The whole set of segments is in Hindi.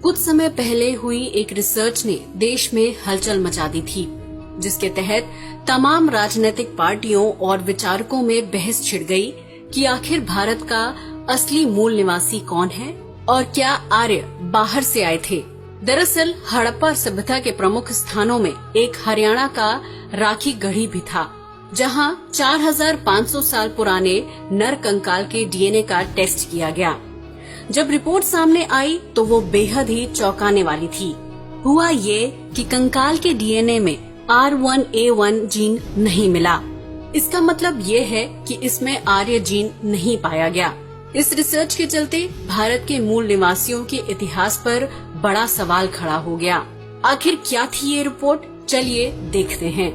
कुछ समय पहले हुई एक रिसर्च ने देश में हलचल मचा दी थी, जिसके तहत तमाम राजनीतिक पार्टियों और विचारकों में बहस छिड़ गई कि आखिर भारत का असली मूल निवासी कौन है और क्या आर्य बाहर से आए थे। दरअसल हड़प्पा सभ्यता के प्रमुख स्थानों में एक हरियाणा का राखी गढ़ी भी था, जहां 4500 साल पुराने नर कंकाल के डीएनए का टेस्ट किया गया। जब रिपोर्ट सामने आई तो वो बेहद ही चौंकाने वाली थी। हुआ ये कि कंकाल के डीएनए में R1A1 जीन नहीं मिला। इसका मतलब ये है कि इसमें आर्य जीन नहीं पाया गया। इस रिसर्च के चलते भारत के मूल निवासियों के इतिहास पर बड़ा सवाल खड़ा हो गया। आखिर क्या थी ये रिपोर्ट, चलिए देखते हैं।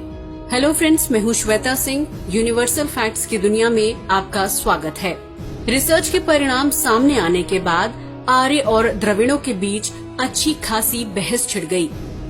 हेलो फ्रेंड्स, मैं हूँ श्वेता सिंह। यूनिवर्सल फैक्ट्स की दुनिया में आपका स्वागत है। रिसर्च के परिणाम सामने आने के बाद आर्य और द्रविड़ों के बीच अच्छी खासी बहस छिड़ गई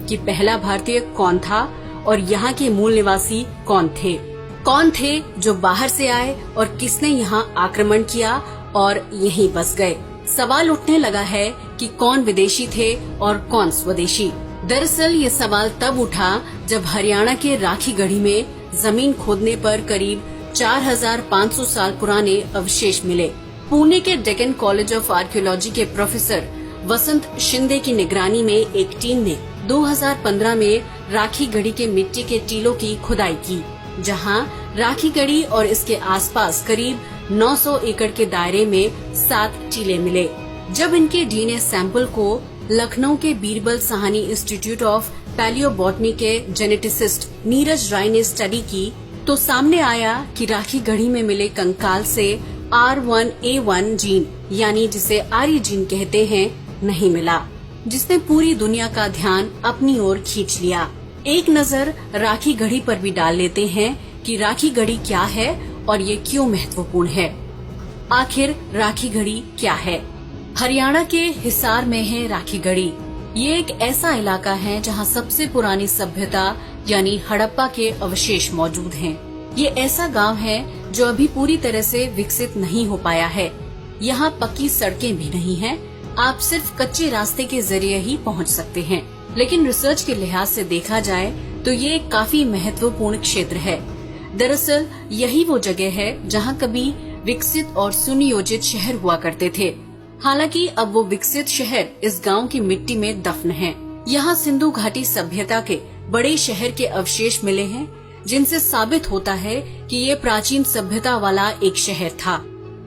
कि पहला भारतीय कौन था और यहाँ के मूल निवासी कौन थे जो बाहर से आए और किसने यहाँ आक्रमण किया और यहीं बस गए। सवाल उठने लगा है कि कौन विदेशी थे और कौन स्वदेशी। दरअसल ये सवाल तब उठा जब हरियाणा के राखी गढ़ी में जमीन खोदने पर करीब 4500 साल पुराने अवशेष मिले। पुणे के डेक्कन कॉलेज ऑफ आर्कियोलॉजी के प्रोफेसर वसंत शिंदे की निगरानी में एक टीम ने 2015 में राखी गढ़ी के मिट्टी के टीलों की खुदाई की, जहां राखी गढ़ी और इसके आसपास करीब 900 एकड़ के दायरे में 7 टीले मिले। जब इनके डीएनए सैंपल को लखनऊ के Birbal Sahni institute of palaeobotany के जेनेटिसिस्ट नीरज राय ने स्टडी की तो सामने आया कि राखी गढ़ी में मिले कंकाल से R1A1 जीन, यानी जिसे आर्य जीन कहते हैं, नहीं मिला, जिसने पूरी दुनिया का ध्यान अपनी ओर खींच लिया। एक नजर राखी गढ़ी पर भी डाल लेते हैं कि राखी गढ़ी क्या है और ये क्यों महत्वपूर्ण है। आखिर राखी गढ़ी क्या है? हरियाणा के हिसार में है राखी गढ़ी। ये एक ऐसा इलाका है जहाँ सबसे पुरानी सभ्यता यानी हड़प्पा के अवशेष मौजूद हैं। ये ऐसा गांव है जो अभी पूरी तरह से विकसित नहीं हो पाया है। यहाँ पक्की सड़कें भी नहीं हैं। आप सिर्फ कच्चे रास्ते के जरिए ही पहुँच सकते हैं। लेकिन रिसर्च के लिहाज से देखा जाए तो ये एक काफी महत्वपूर्ण क्षेत्र है। दरअसल यही वो जगह है जहाँ कभी विकसित और सुनियोजित शहर हुआ करते थे। हालांकि अब वो विकसित शहर इस गांव की मिट्टी में दफन है। यहाँ सिंधु घाटी सभ्यता के बड़े शहर के अवशेष मिले हैं, जिनसे साबित होता है कि ये प्राचीन सभ्यता वाला एक शहर था।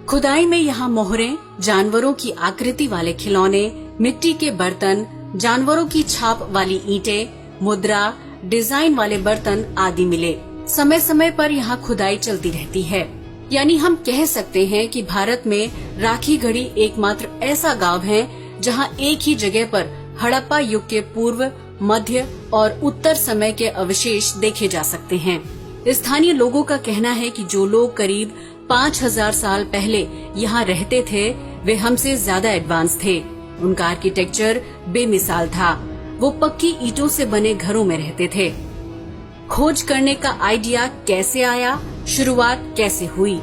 खुदाई में यहाँ मोहरें, जानवरों की आकृति वाले खिलौने, मिट्टी के बर्तन, जानवरों की छाप वाली ईंटें, मुद्रा, डिजाइन वाले बर्तन आदि मिले। समय समय पर यहाँ खुदाई चलती रहती है। यानी हम कह सकते हैं कि भारत में राखी गढ़ी एकमात्र ऐसा गांव है जहाँ एक ही जगह पर हड़प्पा युग के पूर्व, मध्य और उत्तर समय के अवशेष देखे जा सकते हैं। स्थानीय लोगों का कहना है कि जो लोग करीब 5000 साल पहले यहाँ रहते थे, वे हमसे ज्यादा एडवांस थे। उनका आर्किटेक्चर बेमिसाल था। वो पक्की ईंटों से बने घरों में रहते थे। खोज करने का आइडिया कैसे आया, शुरुआत कैसे हुई?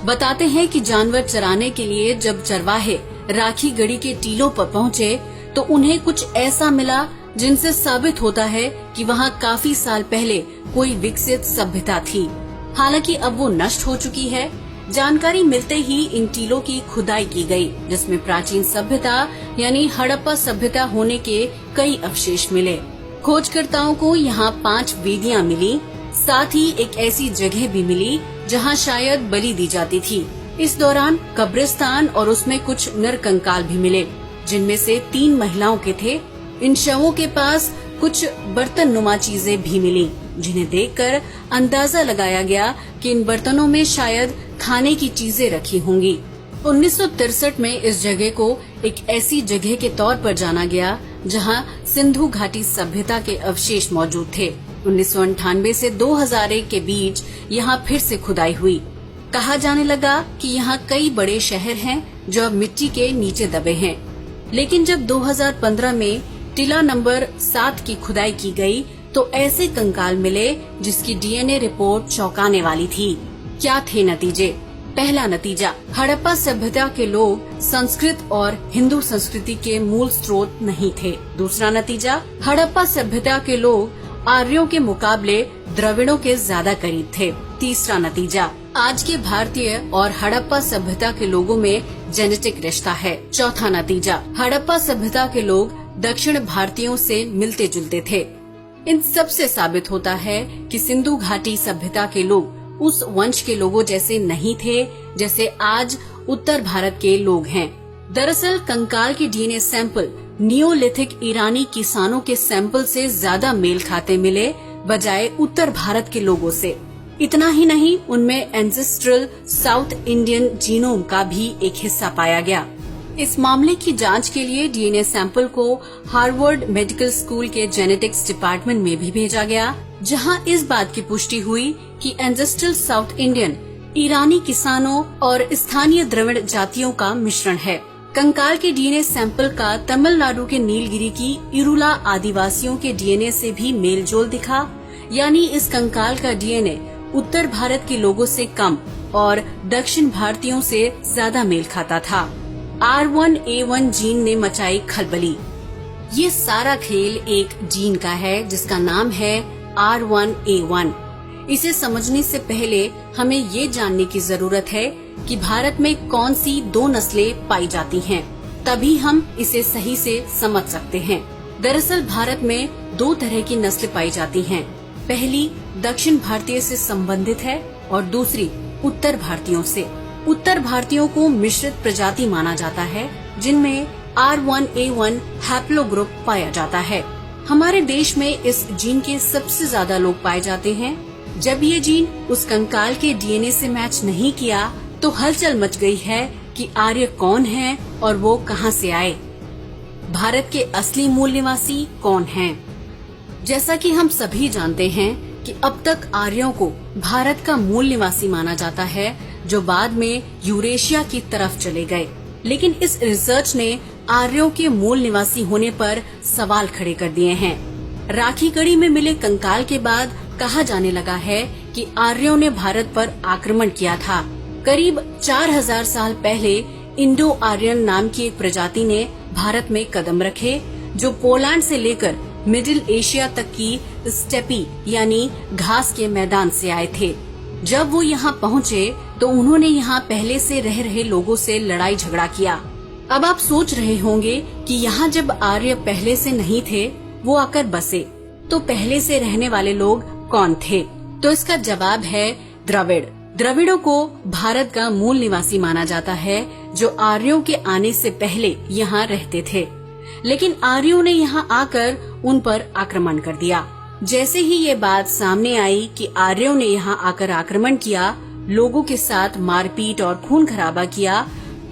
बताते हैं कि जानवर चराने के लिए जब चरवाहे राखी गढ़ी के टीलों पर पहुँचे तो उन्हें कुछ ऐसा मिला जिनसे साबित होता है कि वहाँ काफी साल पहले कोई विकसित सभ्यता थी। हालांकि अब वो नष्ट हो चुकी है। जानकारी मिलते ही इन टीलों की खुदाई की गई, जिसमें प्राचीन सभ्यता यानी हड़प्पा सभ्यता होने के कई अवशेष मिले। खोजकर्ताओं को यहाँ 5 वेदियाँ मिली। साथ ही एक ऐसी जगह भी मिली जहाँ शायद बलि दी जाती थी। इस दौरान कब्रिस्तान और उसमें कुछ नर कंकाल भी मिले, जिनमें से 3 महिलाओं के थे। इन शवों के पास कुछ बर्तन नुमा चीजें भी मिली, जिन्हें देखकर अंदाजा लगाया गया कि इन बर्तनों में शायद खाने की चीजें रखी होंगी। 1963 में इस जगह को एक ऐसी जगह के तौर पर जाना गया जहां सिंधु घाटी सभ्यता के अवशेष मौजूद थे। 1998 से 2001 के बीच यहाँ फिर से खुदाई हुई। कहा जाने लगा कि यहाँ कई बड़े शहर हैं जो अब मिट्टी के नीचे दबे हैं। लेकिन जब 2015 में टीला नंबर 7 की खुदाई की गई तो ऐसे कंकाल मिले जिसकी डीएनए रिपोर्ट चौंकाने वाली थी। क्या थे नतीजे? पहला नतीजा, हड़प्पा सभ्यता के लोग संस्कृत और हिंदू संस्कृति के मूल स्रोत नहीं थे। दूसरा नतीजा, हड़प्पा सभ्यता के लोग आर्यों के मुकाबले द्रविड़ों के ज्यादा करीब थे। तीसरा नतीजा, आज के भारतीय और हड़प्पा सभ्यता के लोगों में जेनेटिक रिश्ता है। चौथा नतीजा, हड़प्पा सभ्यता के लोग दक्षिण भारतीयों से मिलते जुलते थे। इन सब से साबित होता है कि सिंधु घाटी सभ्यता के लोग उस वंश के लोगों जैसे नहीं थे जैसे आज उत्तर भारत के लोग हैं। दरअसल कंकाल के डीएनए सैंपल नियोलिथिक ईरानी किसानों के सैंपल से ज्यादा मेल खाते मिले बजाय उत्तर भारत के लोगों से। इतना ही नहीं, उनमें एंसेस्ट्रल साउथ इंडियन जीनोम का भी एक हिस्सा पाया गया। इस मामले की जांच के लिए डीएनए सैंपल को हार्वर्ड मेडिकल स्कूल के जेनेटिक्स डिपार्टमेंट में भी भेजा गया, जहां इस बात की पुष्टि हुई कि एंसेस्ट्रल साउथ इंडियन ईरानी किसानों और स्थानीय द्रविड़ जातियों का मिश्रण है। कंकाल के डीएनए सैंपल का तमिलनाडु के नीलगिरी की इरुला आदिवासियों के डीएनए से भी मेलजोल दिखा, यानी इस कंकाल का डीएनए उत्तर भारत के लोगों से कम और दक्षिण भारतीयों से ज्यादा मेल खाता था। R1A1 जीन ने मचाई खलबली। ये सारा खेल एक जीन का है जिसका नाम है R1A1। इसे समझने से पहले हमें ये जानने की जरूरत है कि भारत में कौन सी दो नस्लें पाई जाती हैं, तभी हम इसे सही से समझ सकते हैं। दरअसल भारत में दो तरह की नस्लें पाई जाती हैं। पहली दक्षिण भारतीय से संबंधित है और दूसरी उत्तर भारतीयों से। उत्तर भारतीयों को मिश्रित प्रजाति माना जाता है, जिनमें R1A1 हैप्लोग्रुप पाया जाता है। हमारे देश में इस जीन के सबसे ज्यादा लोग पाए जाते हैं। जब ये जीन उस कंकाल के डीएनए से मैच नहीं किया तो हलचल मच गई है कि आर्य कौन है और वो कहां से आए। भारत के असली मूल निवासी कौन हैं? जैसा कि हम सभी जानते हैं कि अब तक आर्यों को भारत का मूल निवासी माना जाता है, जो बाद में यूरेशिया की तरफ चले गए। लेकिन इस रिसर्च ने आर्यों के मूल निवासी होने पर सवाल खड़े कर दिए हैं। राखी गढ़ी में मिले कंकाल के बाद कहा जाने लगा है कि आर्यों ने भारत पर आक्रमण किया था। करीब 4000 साल पहले इंडो आर्यन नाम की एक प्रजाति ने भारत में कदम रखे, जो पोलैंड से लेकर मिडिल एशिया तक की स्टेपी यानी घास के मैदान से आए थे। जब वो यहाँ पहुँचे तो उन्होंने यहाँ पहले से रह रहे लोगों से लड़ाई झगड़ा किया। अब आप सोच रहे होंगे कि यहाँ जब आर्य पहले से नहीं थे, वो आकर बसे, तो पहले से रहने वाले लोग कौन थे? तो इसका जवाब है द्रविड़। द्रविड़ों को भारत का मूल निवासी माना जाता है, जो आर्यों के आने से पहले यहाँ रहते थे। लेकिन आर्यों ने यहाँ आकर उन पर आक्रमण कर दिया। जैसे ही ये बात सामने आई कि आर्यों ने यहाँ आकर आक्रमण किया, लोगों के साथ मारपीट और खून खराबा किया,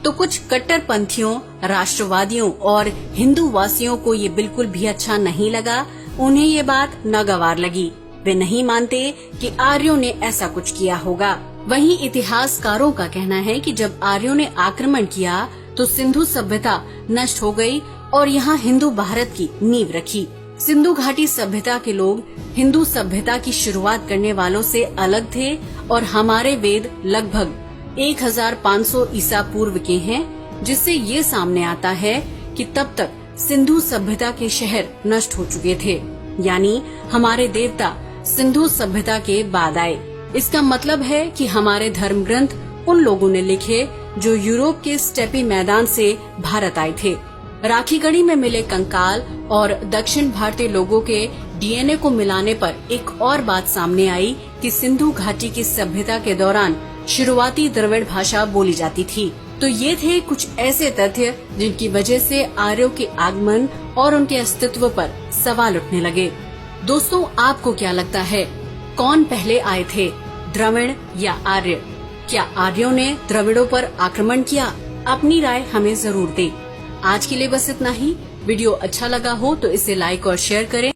तो कुछ कट्टरपंथियों, राष्ट्रवादियों और हिंदू वासियों को ये बिल्कुल भी अच्छा नहीं लगा। उन्हें ये बात नागवार लगी। वे नहीं मानते कि आर्यों ने ऐसा कुछ किया होगा। वहीं इतिहासकारों का कहना है कि जब आर्यों ने आक्रमण किया तो सिंधु सभ्यता नष्ट हो गई और यहाँ हिंदू भारत की नींव रखी। सिंधु घाटी सभ्यता के लोग हिंदू सभ्यता की शुरुआत करने वालों से अलग थे और हमारे वेद लगभग 1500 ईसा पूर्व के हैं, जिससे ये सामने आता है कि तब तक सिंधु सभ्यता के शहर नष्ट हो चुके थे, यानी हमारे देवता सिंधु सभ्यता के बाद आए। इसका मतलब है कि हमारे धर्म ग्रंथ उन लोगों ने लिखे जो यूरोप के स्टेपी मैदान से भारत आए थे। राखी गढ़ी में मिले कंकाल और दक्षिण भारतीय लोगों के डीएनए को मिलाने पर एक और बात सामने आई कि सिंधु घाटी की सभ्यता के दौरान शुरुआती द्रविड़ भाषा बोली जाती थी। तो ये थे कुछ ऐसे तथ्य जिनकी वजह से आर्यों के आगमन और उनके अस्तित्व पर सवाल उठने लगे। दोस्तों, आपको क्या लगता है, कौन पहले आए थे, द्रविड़ या आर्य? क्या आर्यों ने द्रविड़ों पर आक्रमण किया? अपनी राय हमें जरूर दें। आज के लिए बस इतना ही। वीडियो अच्छा लगा हो तो इसे लाइक और शेयर करें।